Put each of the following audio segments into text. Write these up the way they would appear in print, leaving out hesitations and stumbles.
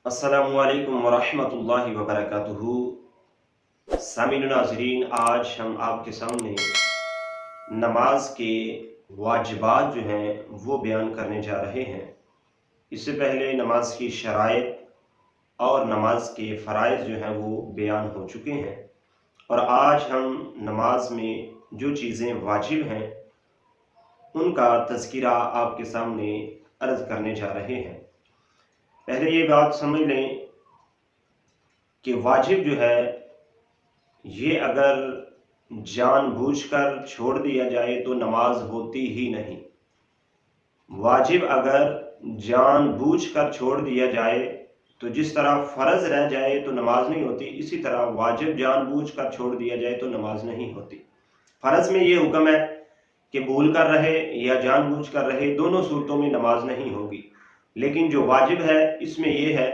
अस्सलामुअलैकुम वरहमतुल्लाहि वबरकातुहू। सामीन नाज़रीन, आज हम आपके सामने नमाज के वाजिबात जो हैं वो बयान करने जा रहे हैं। इससे पहले नमाज की शराइत और नमाज के फ़राइज़ जो हैं वो बयान हो चुके हैं, और आज हम नमाज में जो चीज़ें वाजिब हैं उनका तज़किरा आपके सामने अर्ज़ करने जा रहे हैं। पहले ये बात समझ लें कि वाजिब जो है ये अगर जानबूझकर छोड़ दिया जाए तो नमाज होती ही नहीं। वाजिब अगर जानबूझकर छोड़ दिया जाए तो जिस तरह फ़र्ज़ रह जाए तो नमाज नहीं होती, इसी तरह वाजिब जानबूझकर छोड़ दिया जाए तो नमाज नहीं होती। फ़र्ज़ में ये हुक्म है कि भूल कर रहे या जानबूझ कर रहे, दोनों सूरतों में नमाज नहीं होगी। लेकिन जो वाजिब है इसमें यह है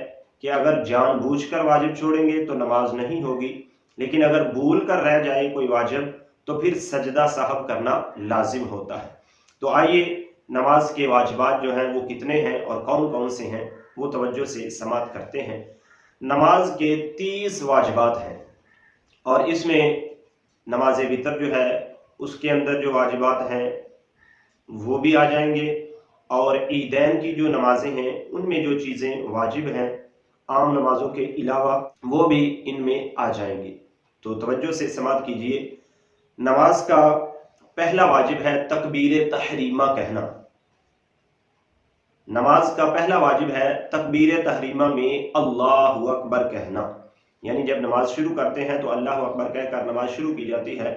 कि अगर जानबूझकर वाजिब छोड़ेंगे तो नमाज नहीं होगी, लेकिन अगर भूल कर रह जाए कोई वाजिब तो फिर सजदा साहब करना लाजिम होता है। तो आइए नमाज के वाजिबात जो हैं वो कितने हैं और कौन कौन से हैं वो तवज्जो से समात करते हैं। नमाज के 30 वाजिबात हैं और इसमें नमाज वितर जो है उसके अंदर जो वाजिबात हैं वो भी आ जाएंगे, और ईदैन की जो नमाजें हैं उनमें जो चीज़ें वाजिब हैं आम नमाजों के अलावा वो भी इनमें आ जाएंगी। तो तवज्जो से समात कीजिए। नमाज का पहला वाजिब है तकबीर तहरीमा कहना। नमाज का पहला वाजिब है तकबीर तहरीमा में अल्लाहु अकबर कहना। यानी जब नमाज शुरू करते हैं तो अल्लाह अकबर कहकर नमाज शुरू की जाती है,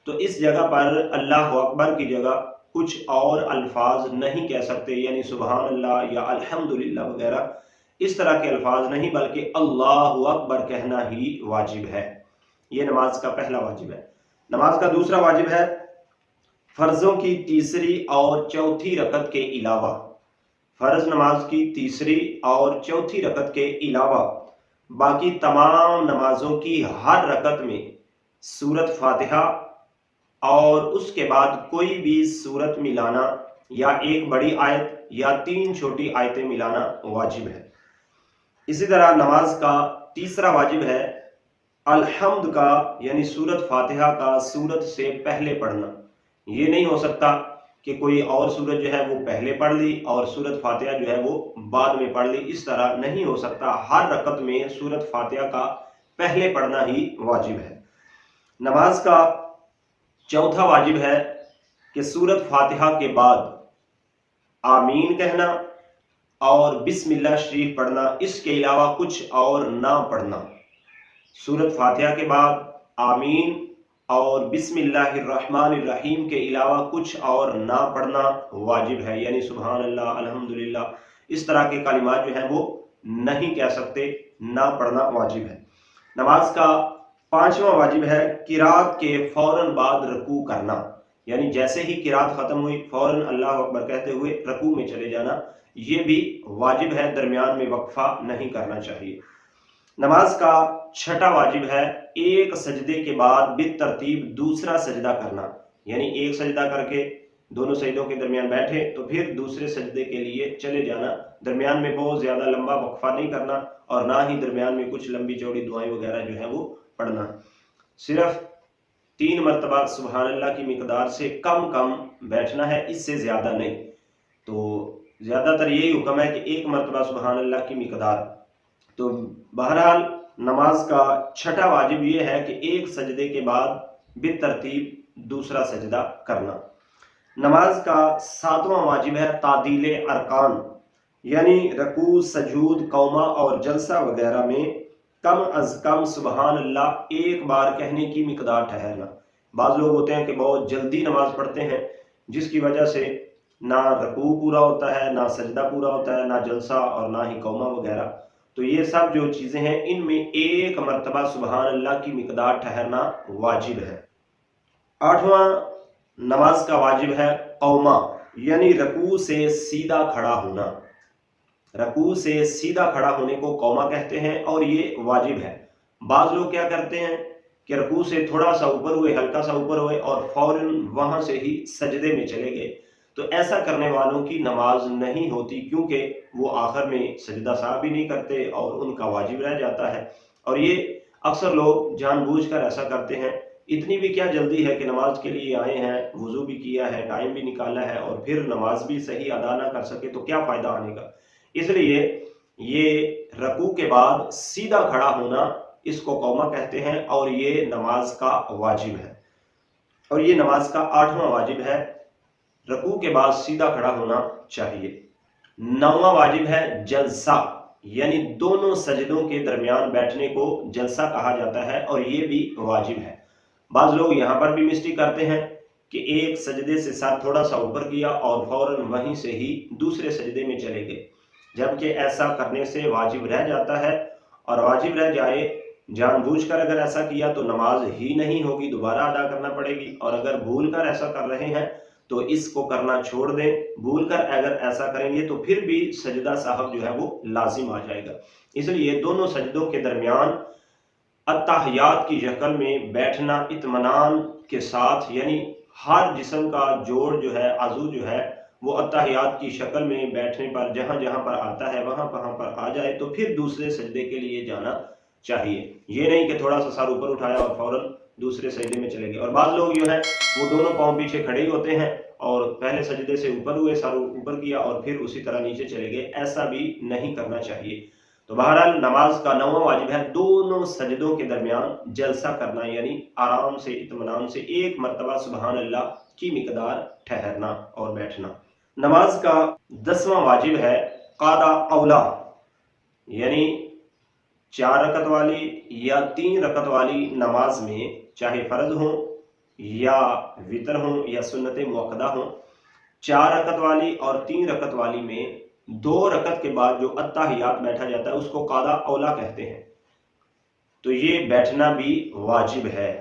तो इस जगह पर अल्लाह अकबर की जगह कुछ और अल्फाज नहीं कह सकते, यानी सुबहान अल्लाह या अल्हम्दुलिल्लाह वगैरह इस तरह के अल्फाज नहीं, बल्कि अल्लाहु अकबर कहना ही वाजिब है। ये नमाज का पहला वाजिब है। नमाज का दूसरा वाजिब है फ़र्ज़ों की तीसरी और चौथी रकत के अलावा, फ़र्ज़ नमाज की तीसरी और चौथी रकत के अलावा बाकी तमाम नमाजों की हर रकत में सूरत फातिहा और उसके बाद कोई भी सूरत मिलाना या एक बड़ी आयत या 3 छोटी आयतें मिलाना वाजिब है। इसी तरह नमाज का तीसरा वाजिब है अल्हम्द का, यानी सूरत फातिहा का सूरत से पहले पढ़ना। ये नहीं हो सकता कि कोई और सूरत जो है वो पहले पढ़ ली और सूरत फातिहा जो है वो बाद में पढ़ ली, इस तरह नहीं हो सकता। हर रकत में सूरत फातिहा का पहले पढ़ना ही वाजिब है। नमाज का चौथा वाजिब है कि सूरत फातिहा के बाद आमीन कहना और बिस्मिल्लाह शरीफ पढ़ना, इसके अलावा कुछ और ना पढ़ना। सूरत फातिहा के बाद आमीन और बिस्मिल्लाहिर्रहमानिर्रहीम के अलावा कुछ और ना पढ़ना वाजिब है, यानी सुभान अल्लाह, अल्हम्दुलिल्लाह, इस तरह के कलिमात जो हैं वो नहीं कह सकते, ना पढ़ना वाजिब है। नमाज का पांचवा वाजिब है किरात के फौरन बाद रकू करना, यानी जैसे ही किरात खत्म हुई फौरन अल्लाह अकबर कहते हुए रकू में चले जाना, ये भी वाजिब है, दरमियान में वक्फा नहीं करना चाहिए। नमाज का छठा वाजिब है एक सजदे के बाद बितरतीब दूसरा सजदा करना, यानी एक सजदा करके दोनों सजदों के दरमियान बैठे तो फिर दूसरे सजदे के लिए चले जाना। दरमियान में बहुत ज़्यादा लंबा वक्फा नहीं करना और ना ही दरमियान में कुछ लंबी चौड़ी दुआएं वगैरह जो है वो पढ़ना। सिर्फ 3 मरतबा सुबहान अल्लाह की मिकदार से कम कम बैठना है, इससे ज़्यादा नहीं। तो ज़्यादातर यही हुक्म है कि 1 मरतबा सुबहान अल्लाह की मिकदार। तो बहरहाल नमाज का छठा वाजिब यह है कि एक सजदे के बाद बितरतीब दूसरा सजदा करना। नमाज का सातवां वाजिब है तादील अरकान, यानी रकू, सजूद, कौमा और जलसा वगैरह में कम अज कम सुबहान अल्लाह एक बार कहने की मिकदार ठहरना। बाज़ लोग होते हैं कि बहुत जल्दी नमाज पढ़ते हैं, जिसकी वजह से ना रकू पूरा होता है, ना सजदा पूरा होता है, ना जलसा और ना ही कौमा वगैरह। तो ये सब जो चीज़ें हैं इनमें 1 मरतबा सुबहान अल्लाह की मिकदार ठहरना वाजिब है। आठवां नमाज का वाजिब है कौमा, यानी रकू से सीधा खड़ा होना। रकू से सीधा खड़ा होने को कौमा कहते हैं और ये वाजिब है। बाज़ लोग क्या करते हैं कि रकू से थोड़ा सा ऊपर हुए, हल्का सा ऊपर हुए और फौरन वहां से ही सजदे में चले गए, तो ऐसा करने वालों की नमाज नहीं होती, क्योंकि वो आखिर में सजदा साहब भी नहीं करते और उनका वाजिब रह जाता है। और ये अक्सर लोग जानबूझकर ऐसा करते हैं। इतनी भी क्या जल्दी है कि नमाज के लिए आए हैं, वुजू भी किया है, टाइम भी निकाला है और फिर नमाज भी सही अदा ना कर सके तो क्या फ़ायदा आने का। इसलिए ये रकू के बाद सीधा खड़ा होना, इसको कौमा कहते हैं और ये नमाज का वाजिब है। और ये नमाज का 8वां वाजिब है, रकू के बाद सीधा खड़ा होना चाहिए। 9वां वाजिब है जलसा, यानी दोनों सजदों के दरमियान बैठने को जलसा कहा जाता है और ये भी वाजिब है। बाज़ लोग यहाँ पर भी मिस्टेक करते हैं कि एक सजदे से सर थोड़ा सा ऊपर किया और फौरन वहीं से ही दूसरे सजदे में चले गए, जबकि ऐसा करने से वाजिब रह जाता है। और वाजिब रह जाए, जानबूझकर अगर ऐसा किया तो नमाज ही नहीं होगी, दोबारा अदा करना पड़ेगी। और अगर भूल कर ऐसा कर रहे हैं तो इसको करना छोड़ दें। भूल कर अगर ऐसा करेंगे तो फिर भी सजदा साहब जो है वो लाजिम आ जाएगा। इसलिए दोनों सजदों के दरमियान अत्ताहियात की शक्ल में बैठना इत्मीनान के साथ, यानी हर जिस्म का जोड़ जो है, आजू जो है वो अत्ताहियात की शक्ल में बैठने पर जहां जहां पर आता है वहां पर आ जाए तो फिर दूसरे सजदे के लिए जाना चाहिए। ये नहीं कि थोड़ा सा सर ऊपर उठाया और फौरन दूसरे सजदे में चले गए। और बाद लोग जो है वो दोनों पांव पीछे खड़े ही होते हैं और पहले सजदे से ऊपर हुए, सर ऊपर किया और फिर उसी तरह नीचे चले गए। ऐसा भी नहीं करना चाहिए। तो बहरहाल नमाज का 9वां वाजिब है दोनों सजदों के दरमियान जलसा करना, यानी आराम से इत्मीनान से एक मरतबा सुबहान अल्लाह की मिकदार ठहरना और बैठना। नमाज का 10वां वाजिब है कादा औला, यानी 4 रकत वाली या 3 रकत वाली नमाज में, चाहे फर्ज हो या वितर हो या सुन्नत मुअक्कदा हो, 4 रकत वाली और 3 रकत वाली में 2 रकत के बाद जो अत्ताहियात बैठा जाता है उसको कादा औला कहते हैं। तो ये बैठना भी वाजिब है।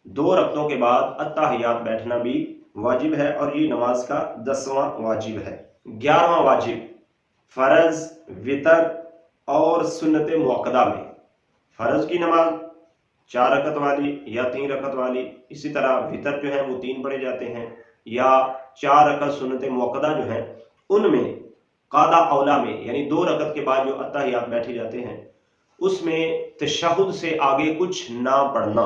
2 रकतों के बाद अत्ताहियात बैठना भी वाजिब है और ये नमाज का 10वां वाजिब है। 11वां वाजिब फर्ज, वितर और सुन्नत मुअक्कदा में, फर्ज की नमाज 4 रकत वाली या 3 रकत वाली, इसी तरह वितर जो है वो 3 पढ़े जाते हैं, या 4 रकत सुन्नत मुअक्कदा जो है उनमें कादा औला में, यानी 2 रकत के बाद जो अत्ताहियात बैठे जाते हैं उसमें तशहुद से आगे कुछ ना पढ़ना,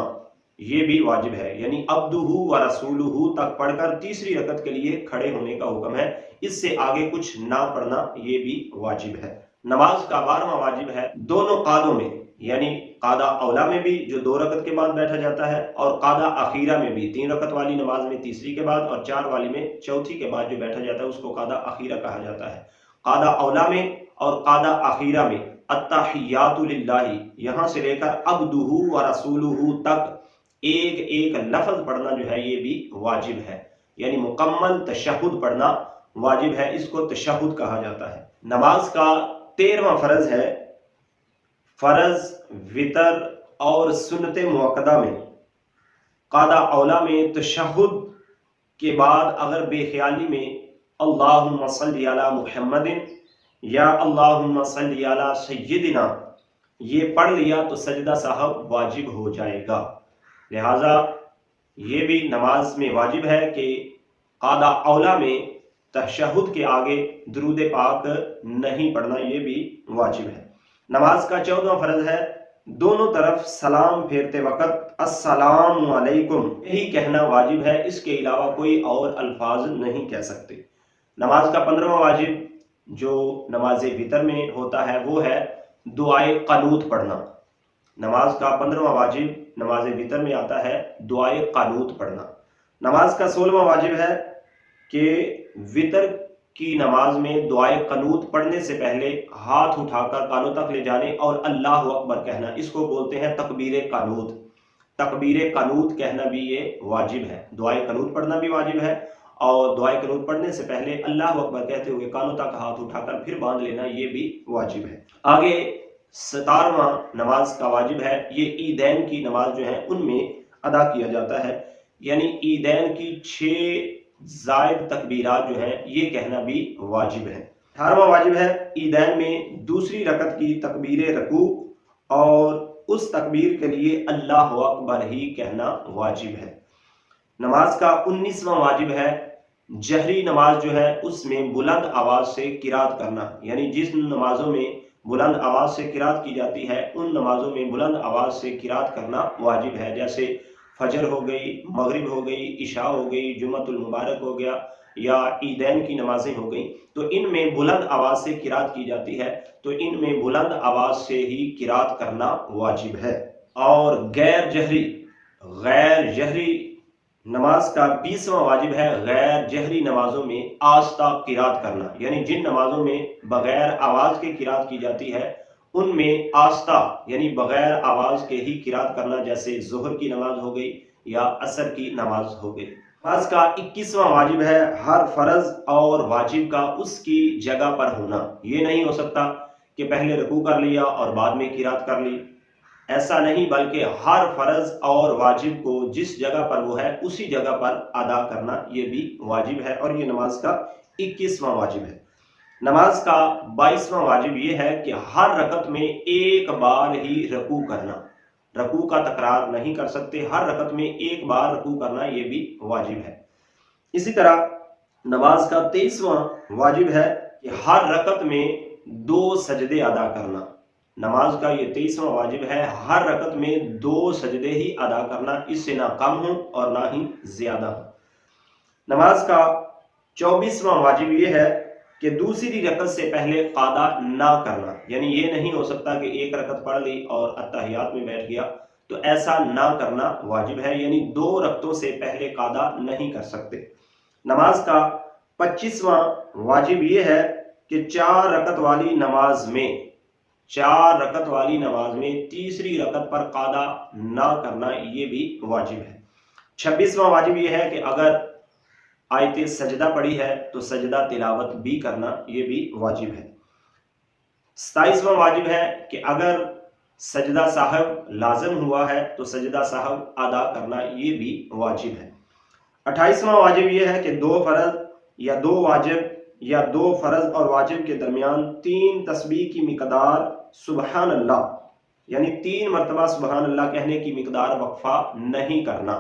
ये भी वाजिब है। यानी अब्दुहु व रसूलुहु तक पढ़कर तीसरी रकत के लिए खड़े होने का हुक्म है, इससे आगे कुछ ना पढ़ना, ये भी वाजिब है। नमाज का 12वां वाजिब है दोनों कादों में, यानी कादा औला में भी जो 2 रकत के बाद बैठा जाता है और कादा अखीरा में भी, 3 रकत वाली नमाज में तीसरी के बाद और 4 वाली में चौथी के बाद जो बैठा जाता है उसको कादा अखीरा कहा जाता है। कादा औला में और कादा अखीरा में अत्तहियातु लिल्लाहि, यहां से लेकर अब्दुहु व रसूलुहु तक एक एक लफ्ज पढ़ना जो है ये भी वाजिब है, यानी मुकम्मल तशहुद पढ़ना वाजिब है, इसको तशहुद कहा जाता है। नमाज का 13वां फर्ज है फर्ज, वितर और सुन्नत मुअक्कदा में कादा औला में तशहुद के बाद अगर बेख्याली में अल्लाहुम्मा सल्ली अला मुहम्मदिन या अल्लाहुम्मा सल्ली अला सय्यिदिना ये पढ़ लिया तो सजदा साहब वाजिब हो जाएगा। लिहाजा ये भी नमाज में वाजिब है कि कादा औला में तशहुद के आगे दुरूद पाक नहीं पढ़ना, ये भी वाजिब है। नमाज का 14वां फर्ज है दोनों तरफ सलाम फेरते वक्त अस्सलामु अलैकुम यही कहना वाजिब है, इसके अलावा कोई और अल्फाज नहीं कह सकते। नमाज का 15वां वाजिब जो नमाज वितर में होता है वो है दुआए क़नूत पढ़ना। नमाज का 15वां वाजिब नमाज वितर में आता है दुआए क़नूत पढ़ना। नमाज का 16वां वाजिब है कि वितर की नमाज में दुआए क़नूत पढ़ने से पहले हाथ उठाकर कानों तक ले जाने और अल्लाह अकबर कहना, इसको बोलते हैं तकबीर क़नूत। तकबीर क़नूत कहना भी ये वाजिब है। दुआए क़नूत पढ़ना भी वाजिब है और दुआए क़नूत पढ़ने से पहले अल्लाह अकबर कहते हुए कानों तक हाथ उठाकर फिर बांध लेना, ये भी वाजिब है। आगे 17वां नमाज का वाजिब है, ये ईदैन की नमाज जो है उनमें अदा किया जाता है, यानी ईदैन की 6 जायद तकबीरात जो है ये कहना भी वाजिब है। 18वां वाजिब है ईदैन में दूसरी रकत की तकबीर रकू और उस तकबीर के लिए अल्लाहु अकबर ही कहना वाजिब है। नमाज का 19वां वाजिब है जहरी नमाज जो है उसमें बुलंद आवाज़ से किरात करना, यानी जिस नमाजों में बुलंद आवाज़ से किरात की जाती है उन नमाजों में बुलंद आवाज़ से किरात करना वाजिब है। जैसे फजर हो गई, मगरिब हो गई, इशा हो गई, जुम्मतुल मुबारक हो गया या ईदैन की नमाजें हो गई, तो इनमें बुलंद आवाज़ से किरात की जाती है, तो इनमें बुलंद आवाज़ से ही किरात करना वाजिब है। और गैर जहरी नमाज का 20वां वाजिब है गैर जहरी नमाजों में आस्ता किरात करना, यानी जिन नमाजों में बगैर आवाज़ के किरात की जाती है उनमें आस्ता यानी बगैर आवाज़ के ही किरात करना, जैसे जोहर की नमाज हो गई या असर की नमाज हो गई। नमाज का 21वां वाजिब है हर फर्ज और वाजिब का उसकी जगह पर होना। ये नहीं हो सकता कि पहले रुकू कर लिया और बाद में किरात कर ली, ऐसा नहीं, बल्कि हर फर्ज और वाजिब को जिस जगह पर वो है उसी जगह पर अदा करना ये भी वाजिब है, और ये नमाज का 21वां वाजिब है। नमाज का 22वां वाजिब ये है कि हर रकत में एक बार ही रकू करना, रकू का तकरार नहीं कर सकते, हर रकत में एक बार रकू करना ये भी वाजिब है। इसी तरह नमाज का 23वां वाजिब है कि हर रकत में 2 सजदे अदा करना। नमाज का ये 23वां वाजिब है हर रकत में 2 सजदे ही अदा करना, इससे ना कम हो और ना ही ज्यादा हो। नमाज का 24वां वाजिब ये है कि दूसरी रकत से पहले कादा ना करना, यानी ये नहीं हो सकता कि एक रकत पढ़ ली और अत्तहियात में बैठ गया, तो ऐसा ना करना वाजिब है, यानी 2 रकतों से पहले कादा नहीं कर सकते। नमाज का 25वां वाजिब ये है कि 4 रकत वाली नमाज में तीसरी रकत पर कादा ना करना ये भी वाजिब है। 26वां वाजिब ये है कि अगर आयत सजदा पढ़ी है तो सजदा तिलावत भी करना ये भी वाजिब है। 27वां वाजिब है कि अगर सजदा साहब लाजम हुआ है तो सजदा साहब अदा करना ये भी वाजिब है। 28वां वाजिब ये है कि 2 फर्ज या 2 वाजिब या 2 फर्ज और वाजिब के दरमियान 3 तस्बीह की मिकदार सुबहान अल्लाह, यानी 3 मरतबा सुबहान अल्लाह कहने की मिकदार वक्फा नहीं करना,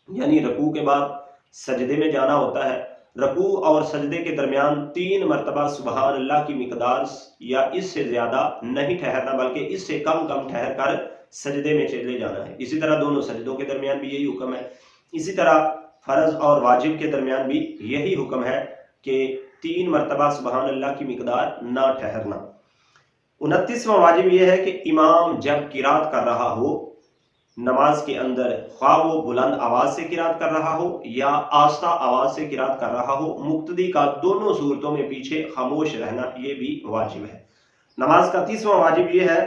यानी रकू के बाद सजदे में जाना होता है, रकू और सजदे के दरमियान 3 मरतबा सुबहान अल्लाह की मिकदार या इससे ज्यादा नहीं ठहरना, बल्कि इससे कम कम ठहर कर सजदे में चले जाना है। इसी तरह दोनों सजदों के दरमियान भी यही हुक्म है। इसी तरह फर्ज और वाजिब के दरमियान भी यही हुक्म है कि 3 मरतबा सुबहान अल्लाह की मिकदार ना ठहरना। 29वां वाजिब यह है कि इमाम जब किरात कर रहा हो नमाज के अंदर, ख्वाह वो बुलंद आवाज से किरात कर रहा हो या आस्ता आवाज से किरात कर रहा हो, मुक्तदी का दोनों सूरतों में पीछे खामोश रहना ये भी वाजिब है। नमाज का 30वां वाजिब यह है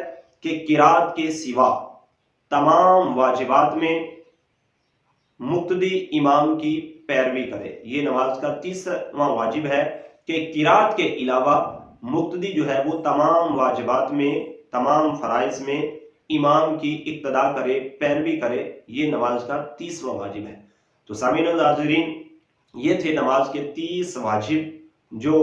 कि किरात के सिवा तमाम वाजिबात में मुक्तदी इमाम की पैरवी करे। ये नमाज का 30वां वाजिब है कि किरात के अलावा मुक्तदी जो है वो तमाम वाजिबात में, तमाम फराइज में इमाम की इक्तदा करे, पैरवी करे, ये नमाज का 30वां वाजिब है। तो सामीन नाज़रीन, ये थे नमाज के 30 वाजिब जो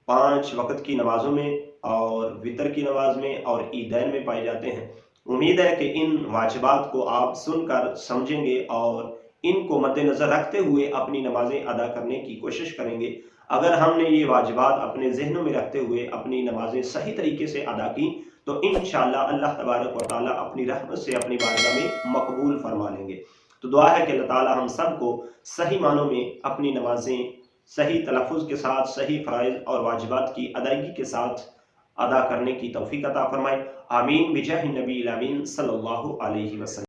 5 वक्त की नमाजों में और वितर की नमाज में और ईदैन में पाए जाते हैं। उम्मीद है कि इन वाजिबात को आप सुनकर समझेंगे और इनको मद्देनजर रखते हुए अपनी नमाजें अदा करने की कोशिश करेंगे। अगर हमने ये वाजिबात अपने जहनों में रखते हुए अपनी नमाजें सही तरीके से अदा की तो इंशाअल्लाह अल्लाह तबारक व तआला अपनी रहमत से अपनी बारगाह में मकबूल फरमा लेंगे। तो दुआ है कि अल्लाह ताला हम सबको सही मानों में अपनी नमाजें सही तलफ़ुज़ के साथ, सही फ़राइज़ और वाजिबात की अदायगी के साथ अदा करने की तौफ़ीक़ अता फरमाए। आमीन बिजाहि नबी अमीन सल्लल्लाहु अलैहि वसल्लम।